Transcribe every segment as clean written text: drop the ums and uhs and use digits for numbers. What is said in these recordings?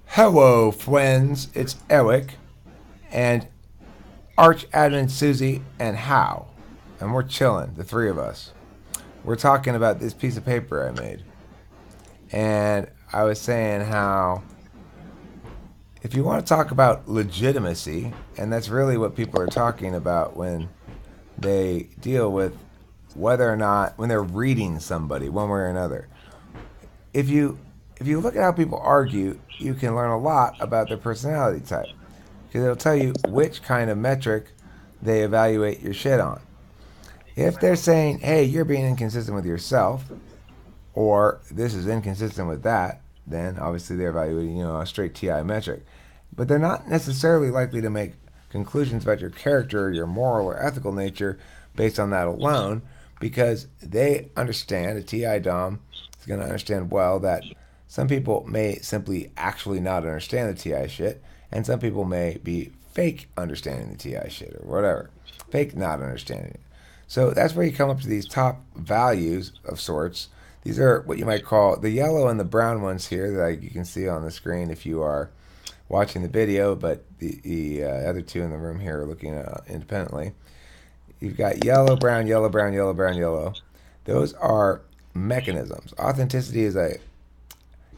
Hello, friends. It's Eric and Arch Admin Susie and Hal. And we're chilling, the three of us. We're talking about this piece of paper I made. And I was saying how if you want to talk about legitimacy, and that's really what people are talking about when they deal with whether or not, when they're reading somebody one way or another. If you if you look at how people argue, you can learn a lot about their personality type because it'll tell you which kind of metric they evaluate your shit on. If they're saying, hey, you're being inconsistent with yourself, or this is inconsistent with that, then obviously they're evaluating, a straight TI metric. But they're not necessarily likely to make conclusions about your character or your moral or ethical nature based on that alone because they understand, a TI Dom is going to understand well that some people may simply actually not understand the TI shit, and some people may be fake understanding the TI shit or whatever, fake not understanding it. So that's where you come up to these top values of sorts. These are what you might call the yellow and the brown ones here that you can see on the screen if you are watching the video, but the other two in the room here are looking independently. You've got yellow, brown, yellow, brown, yellow, brown, yellow. Those are mechanisms. Authenticity is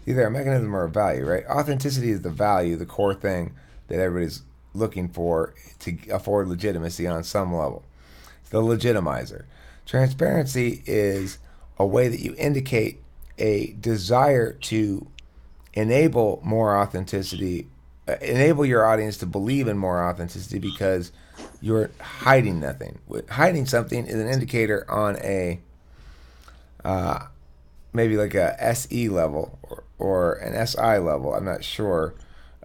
either a mechanism or a value, right? Authenticity is the value, the core thing that everybody's looking for to afford legitimacy on some level. It's the legitimizer. Transparency is a way that you indicate a desire to enable more authenticity, enable your audience to believe in more authenticity because you're hiding nothing. Hiding something is an indicator on a maybe like a SE level or an SI level. I'm not sure.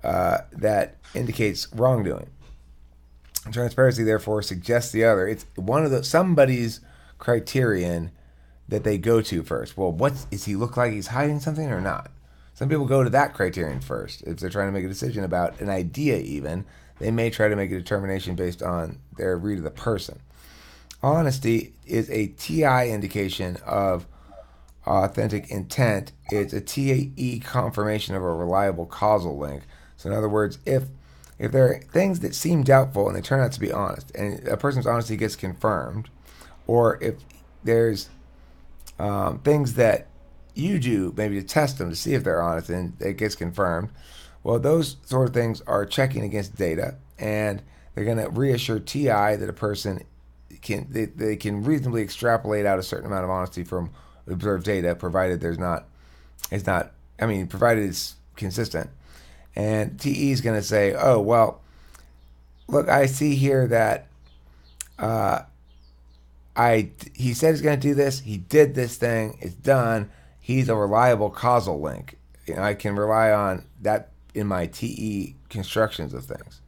That indicates wrongdoing. Transparency, therefore, suggests the other. It's one of the somebody's criterion that they go to first. Well, what is he look like? He's hiding something or not? Some people go to that criterion first. If they're trying to make a decision about an idea, even they may try to make a determination based on their read of the person. Honesty is a TI indication of authentic intent. It's a TAE confirmation of a reliable causal link. So, in other words, if there are things that seem doubtful and they turn out to be honest, and a person's honesty gets confirmed, or if there's things that you do maybe to test them to see if they're honest and it gets confirmed, well, those sort of things are checking against data, and they're going to reassure TI that a person they can reasonably extrapolate out a certain amount of honesty from observed data, provided provided it's consistent. And TE is going to say, oh, well, look, I see here that he said he's going to do this. He did this thing. It's done. He's a reliable causal link. I can rely on that in my TE constructions of things.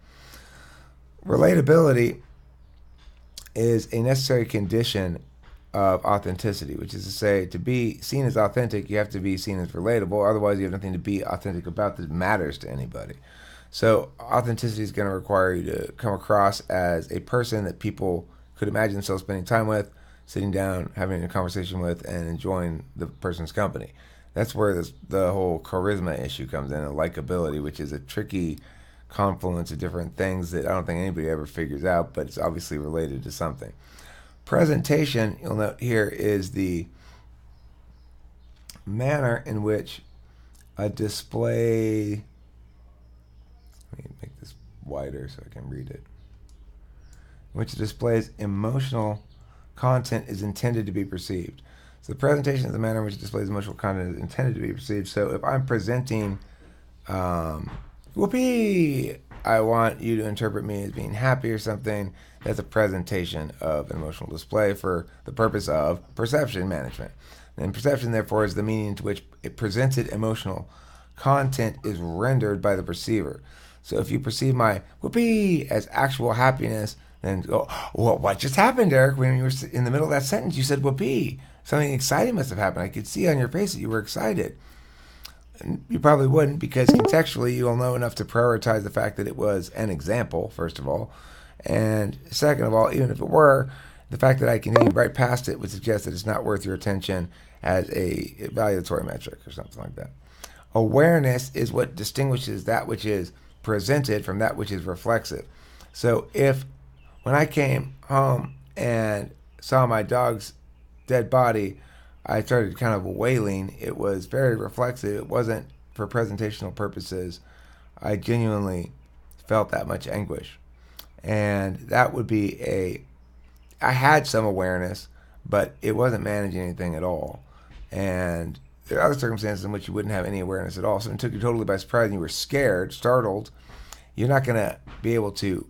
Relatability is a necessary condition of authenticity, which is to say, to be seen as authentic, you have to be seen as relatable. Otherwise, you have nothing to be authentic about that matters to anybody. So, authenticity is going to require you to come across as a person that people could imagine themselves spending time with, sitting down, having a conversation with, and enjoying the person's company. That's where the whole charisma issue comes in, and likability, which is a tricky confluence of different things that I don't think anybody ever figures out, but it's obviously related to something. Presentation, you'll note here, is the manner in which a display. Let me make this wider so I can read it. Which displays emotional content is intended to be perceived. So the presentation is the manner in which it displays emotional content is intended to be perceived. So if I'm presenting, whoopee, I want you to interpret me as being happy or something. That's a presentation of an emotional display for the purpose of perception management. And perception, therefore, is the meaning to which a presented emotional content is rendered by the perceiver. So if you perceive my whoopee as actual happiness, then go, well, what just happened, Eric? When you were in the middle of that sentence, you said whoopee. Something exciting must have happened. I could see on your face that you were excited. And you probably wouldn't, because contextually you'll know enough to prioritize the fact that it was an example, first of all. And second of all, even if it were, the fact that I can read right past it would suggest that it's not worth your attention as a evaluatory metric or something like that. Awareness is what distinguishes that which is presented from that which is reflexive. So if when I came home and saw my dog's dead body, I started kind of wailing. It was very reflexive. It wasn't for presentational purposes. I genuinely felt that much anguish. And that would be I had some awareness, but it wasn't managing anything at all. And there are other circumstances in which you wouldn't have any awareness at all. So it took you totally by surprise and you were scared, startled. You're not going to be able to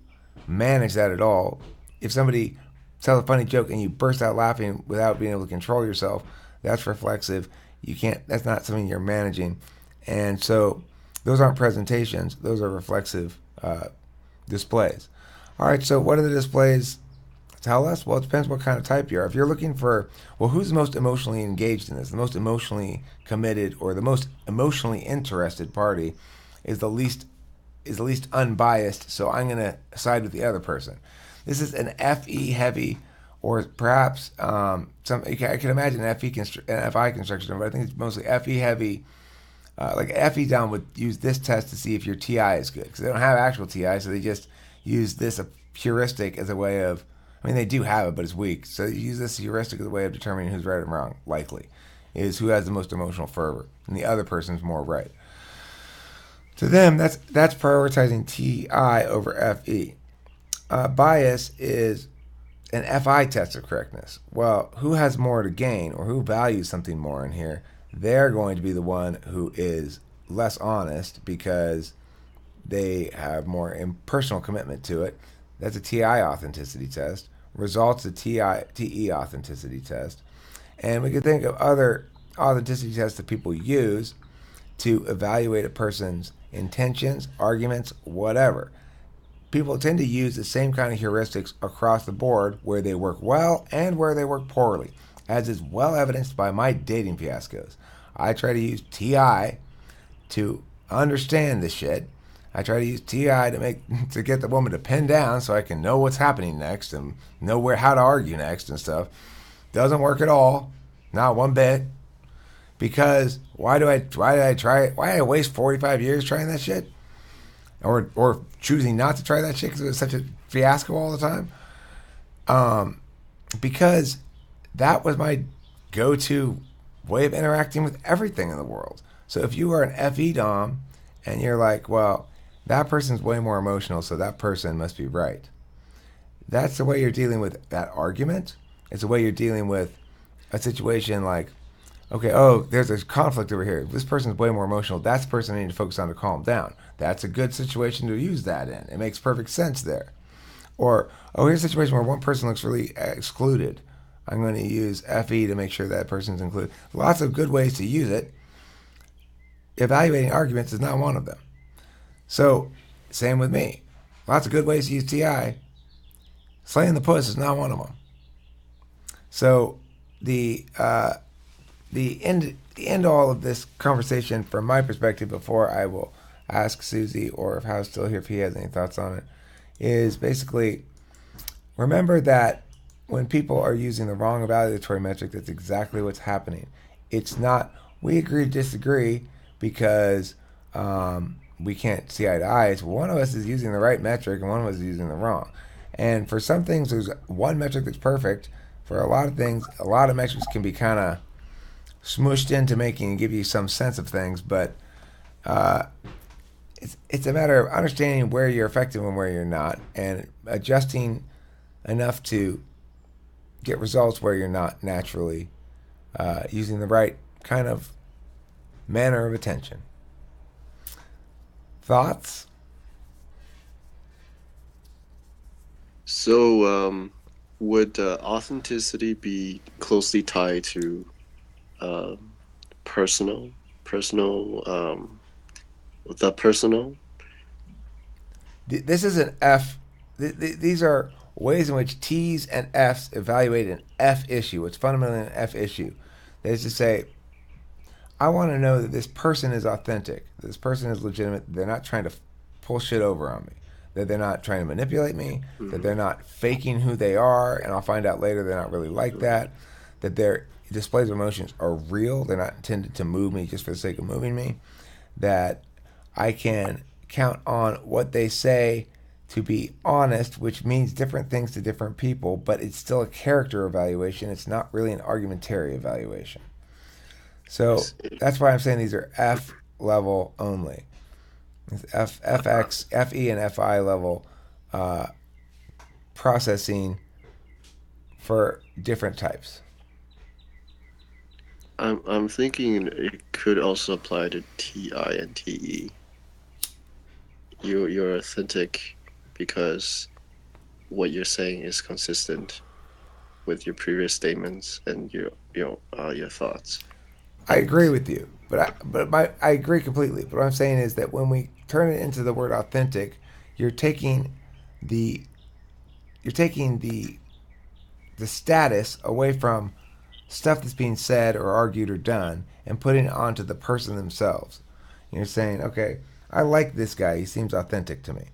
manage that at all. If somebody tells a funny joke and you burst out laughing without being able to control yourself, that's reflexive. You can't. That's not something you're managing. And so those aren't presentations. Those are reflexive displays. All right, so what do the displays tell us? Well, it depends what kind of type you are. If you're looking for, well, who's the most emotionally engaged in this, the most emotionally committed, or the most emotionally interested party is the least unbiased, so I'm going to side with the other person. This is an FE heavy, or perhaps I can imagine an FI construction, but I think it's mostly FE heavy. Like FE down would use this test to see if your TI is good, because they don't have actual TI, so they just use this heuristic as a way of, I mean, they do have it, but it's weak. So you use this heuristic as a way of determining who's right and wrong, likely, is who has the most emotional fervor, and the other person's more right. To them, that's prioritizing TI over FE. Bias is an FI test of correctness. Well, who has more to gain, or who values something more in here? They're going to be the one who is less honest because they have more impersonal commitment to it. That's a TI authenticity test. Results a TE authenticity test. And we could think of other authenticity tests that people use to evaluate a person's intentions, arguments, whatever. People tend to use the same kind of heuristics across the board where they work well and where they work poorly, as is well evidenced by my dating fiascos. I try to use TI to understand the shit. I try to use TI to get the woman to pin down so I can know what's happening next and know how to argue next and stuff. Doesn't work at all, not one bit. Because why did I try it? Why did I waste 45 years trying that shit? Or choosing not to try that shit because it was such a fiasco all the time? Because that was my go-to way of interacting with everything in the world. So if you are an FE Dom and you're like, well, that person's way more emotional, so that person must be right. That's the way you're dealing with that argument. It's the way you're dealing with a situation like, okay, oh, there's a conflict over here. This person's way more emotional. That's the person I need to focus on to calm down. That's a good situation to use that in. It makes perfect sense there. Or, oh, here's a situation where one person looks really excluded. I'm going to use FE to make sure that person's included. Lots of good ways to use it. Evaluating arguments is not one of them. So, same with me. Lots of good ways to use TI. Slaying the puss is not one of them. So, the end all of this conversation from my perspective, before I will ask Susie or if Hal's still here if he has any thoughts on it, is basically remember that when people are using the wrong evaluatory metric, that's exactly what's happening. It's not we agree to disagree because we can't see eye to eye. It's one of us is using the right metric and one of us is using the wrong. And for some things, there's one metric that's perfect. For a lot of things, a lot of metrics can be kind of smooshed into making and give you some sense of things, but it's a matter of understanding where you're effective and where you're not, and adjusting enough to get results where you're not naturally using the right kind of manner of attention. Thoughts? So, would authenticity be closely tied to personal, the personal? This is an F. These are ways in which T's and F's evaluate an F issue. It's fundamentally an F issue. That is to say, I want to know that this person is authentic, this person is legitimate, they're not trying to pull shit over on me, that they're not trying to manipulate me, that they're not faking who they are, and I'll find out later they're not really like that their displays of emotions are real, they're not intended to move me just for the sake of moving me. that I can count on what they say to be honest, which means different things to different people, but it's still a character evaluation. It's not really an argumentary evaluation. I So see. that's why I'm saying these are F level only. It's FX, FE, and FI level uh, processing for different types. I'm thinking it could also apply to TI and TE. You're authentic because what you're saying is consistent with your previous statements and your thoughts. I And agree with you, I agree completely. But what I'm saying is that when we turn it into the word authentic, you're taking the you're taking the status away from stuff that's being said or argued or done and putting it onto the person themselves. You're saying, okay, I like this guy. He seems authentic to me.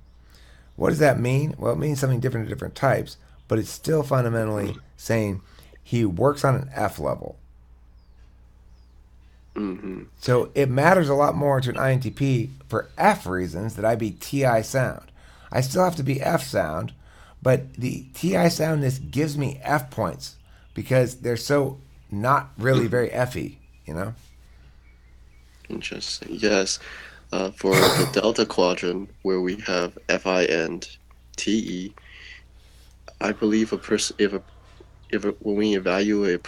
What does that mean? Well, it means something different to different types, but it's still fundamentally saying he works on an F level. mm-hmm. So it matters a lot more to an INTP for F reasons that I be TI sound. I still have to be F sound, but the TI soundness gives me F points because they're so not really Mm-hmm. very F-y, you know? Interesting. Yes. For the Delta Quadrant, where we have Fi and Te, I believe a person when we evaluate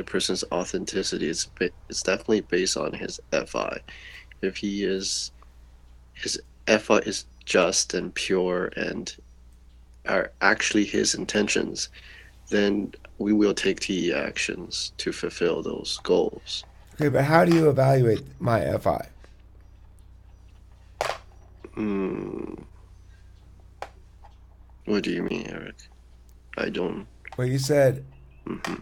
a person's authenticity, it's definitely based on his Fi. If his Fi is just and pure and are actually his intentions, then we will take Te actions to fulfill those goals. Okay, but how do you evaluate my FI? Hmm. What do you mean, Eric? I don't. Well, Mm-hmm.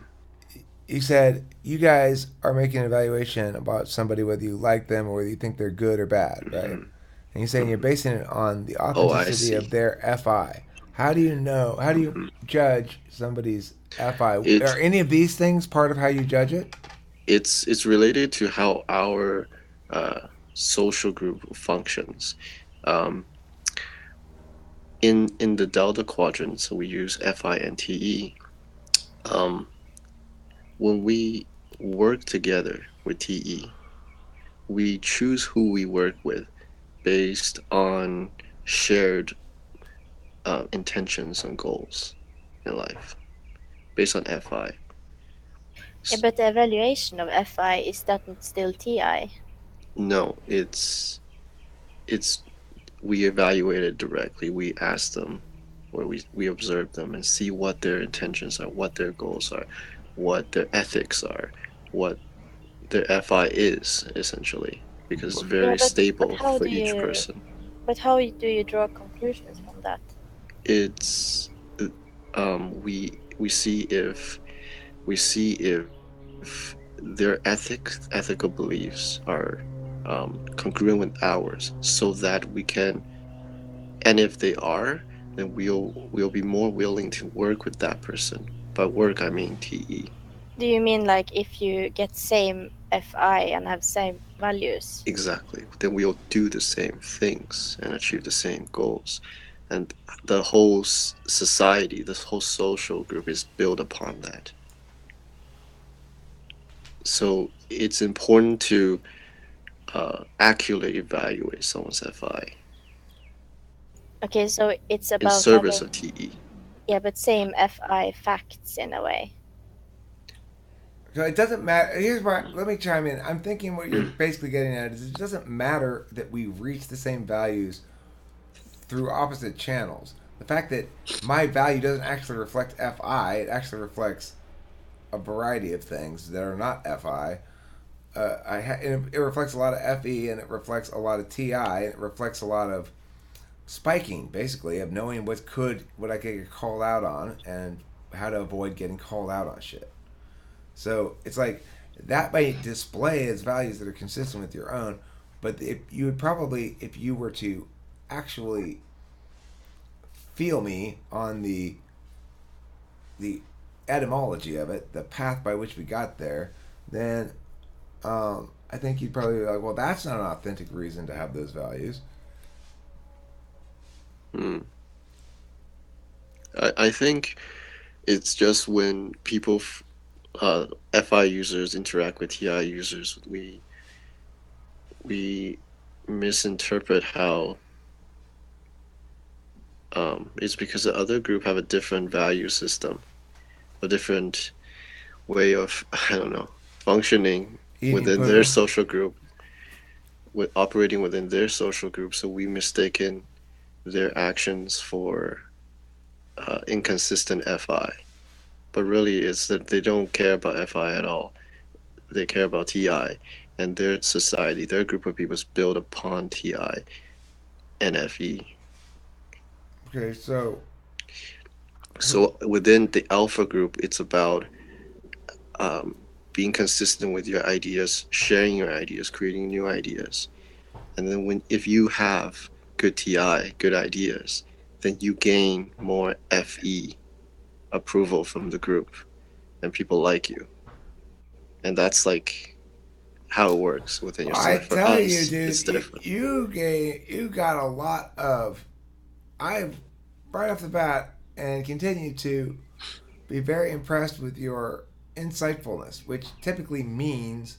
you said you guys are making an evaluation about somebody whether you like them or whether you think they're good or bad, right? Mm-hmm. And you're saying you're Mm-hmm. basing it on the Oh, I authenticity of see. their FI. How do you know? How do you Mm-hmm. judge somebody's FI? Are It any of these things part of how you judge it? it's related to how our uh, social group functions. Um, in the Delta Quadrant, so we use FINTE. Um, when we work together with TE, we choose who we work with based on shared intentions and goals in life, based on FI. Yeah, but the evaluation of FI, is that not still TI? No, it's we evaluate it directly. We ask them, or we observe them and see what their intentions are, what their goals are, what their ethics are, what their FI is essentially, because it's Yeah, very but stable how for do each you person. do you draw conclusions from that? It's we see if their ethical beliefs are congruent with ours, so that we can, and if they are, then we'll be more willing to work with that person. By work, I mean TE. Do you mean like if you get same FI and have same values? Exactly. Then we'll do the same things and achieve the same goals. And the whole society, this whole social group is built upon that. So it's important to accurately evaluate someone's FI Okay, so it's in about service having, of TE. yeah, but same FI facts in a way. So it doesn't matter. Here's why. Let me chime in. I'm thinking what you're basically getting at is it doesn't matter that we reach the same values through opposite channels. The fact that my value doesn't actually reflect FI, it actually reflects a variety of things that are not FI. It reflects a lot of FE and it reflects a lot of TI and it reflects a lot of spiking, basically, of knowing what I could get called out on and how to avoid getting called out on shit. So it's like that might display as values that are consistent with your own, but if you would probably, if you were to actually feel me on the etymology of it, the path by which we got there, then I think you'd probably be like, well, that's not an authentic reason to have those values. Hmm. I think it's just when people, FI users interact with TI users, we misinterpret how it's because the other group have a different value system, a different way of I don't know functioning Eating within their poo. social group, with operating within their social group. So we mistaken their actions for inconsistent FI. But really, it's that they don't care about FI at all. They care about TI, and their society, their group of people is built upon TI and FE. Okay, so So within the alpha group, it's about um, being consistent with your ideas, sharing your ideas, creating new ideas. And then when if you have good TI, good ideas, then you gain more FE approval from the group, and people like you. And that's like how it works within your I society. For tell you, us, it's dude, different. you got a lot of. I've right off the bat and continue to be very impressed with your insightfulness, which typically means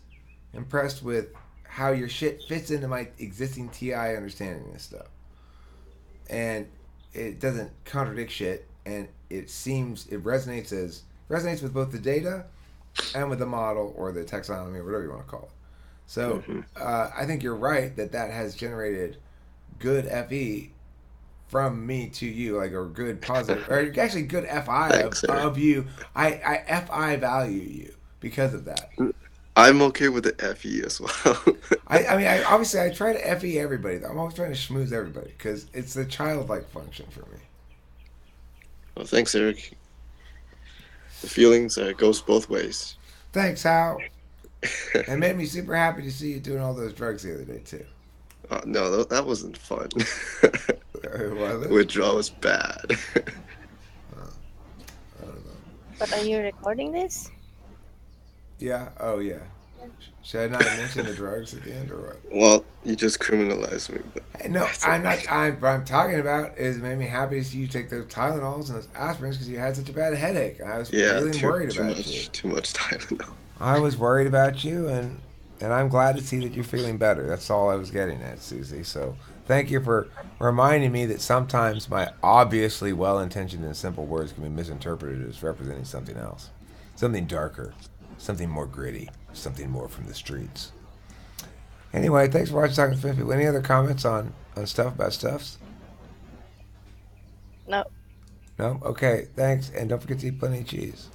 impressed with how your shit fits into my existing TI understanding of stuff. And it doesn't contradict shit, and it resonates with both the data and with the model or the taxonomy or whatever you want to call it. So Hmm. I think you're right that that has generated good FE from me to you, like a good positive, or actually good FI Thanks, Eric. of you. I FI value you because of that. I'm okay with the FE as well. I mean, obviously I try to FE everybody. Though. I'm always trying to schmooze everybody because it's a childlike function for me. Well, thanks, Eric. The feelings goes both ways. Thanks, Hal. It made me super happy to see you doing all those drugs the other day too. No, that wasn't fun. Was it? Withdrawal was bad. Uh, I don't know. But are you recording this? Yeah. Oh yeah. Should I not have mentioned the drugs at the end or what? Well, you just criminalized me, but Hey, no, that's I'm okay. not. What I'm talking about is it made me happy to see you take those Tylenols and those aspirins because you had such a bad headache. I was Yeah, feeling worried about you. too much Tylenol. I was worried about you, and I'm glad to see that you're feeling better. That's all I was getting at, Susie. So thank you for reminding me that sometimes my obviously well-intentioned and simple words can be misinterpreted as representing something else, something darker, something more gritty, something more from the streets. Anyway, thanks for watching Talking Fifty. Any other comments on stuff about stuffs? No. No? Okay, thanks. And don't forget to eat plenty of cheese.